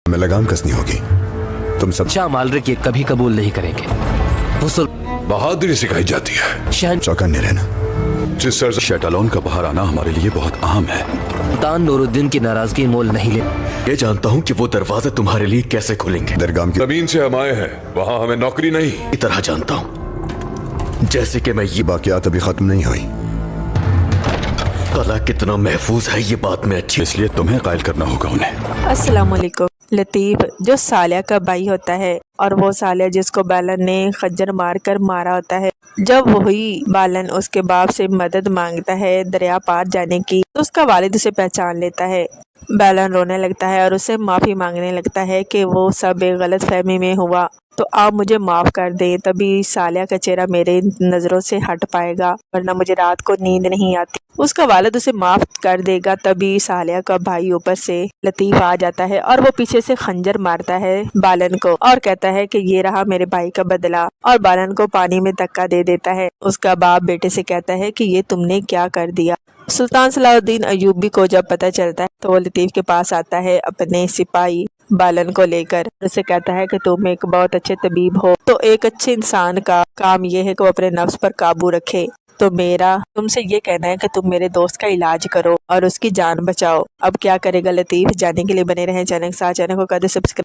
में लगाम कसनी होगी। तुम सब शाह मालरिक ये कभी कबूल नहीं करेंगे। वो बहादुरी सिखाई जाती है। चौकन्ने रहना। जिस सरजमीं शैतालोन का बाहर आना हमारे लिए बहुत अहम है। सुल्तान नूरुद्दीन की नाराजगी मोल नहीं ले। ये जानता हूँ कि वो दरवाजे तुम्हारे लिए कैसे खुलेंगे। दरगाम की जमीन से हम आए हैं, वहाँ हमें नौकरी नहीं। की तरह जानता हूँ जैसे कि मैं ये बाकियात अभी खत्म नहीं हुई। कला कितना महफूज है ये बात में अच्छी, इसलिए तुम्हें कायल करना होगा उन्हें। अस्सलाम वालेकुम। लतीफ़ जो सालिया का भाई होता है और वो सालिया जिसको बालन ने खंजर मारकर मारा होता है, जब वही बालन उसके बाप से मदद मांगता है दरिया पार जाने की, तो उसका वालिद उसे पहचान लेता है। बालन रोने लगता है और उससे माफ़ी मांगने लगता है कि वो सब एक गलत फहमी में हुआ, तो आप मुझे माफ़ कर दें, तभी सालिया का चेहरा मेरे नज़रों से हट पाएगा, वरना मुझे रात को नींद नहीं आती। उसका वालिद उसे माफ़ कर देगा। तभी सालिया का भाई ऊपर से लतीफ़ आ जाता है और वो पीछे से खंजर मारता है बालन को और कहता है कि ये रहा मेरे भाई का बदला, और बालन को पानी में धक्का दे देता है। उसका बाप बेटे से कहता है कि ये तुमने क्या कर दिया। सुल्तान सलाहुद्दीन अय्यूबी को जब पता चलता है तो वो लतीफ़ के पास आता है अपने सिपाही बालन को लेकर। उसे कहता है कि तुम एक बहुत अच्छे तबीब हो, तो एक अच्छे इंसान का काम ये है कि वो अपने नफ्स पर काबू रखे। तो मेरा तुमसे ये कहना है कि तुम मेरे दोस्त का इलाज करो और उसकी जान बचाओ। अब क्या करेगा लतीफ़, जानने के लिए बने रहें चैनल के साथ। चैनल को कर दे सब्सक्राइब।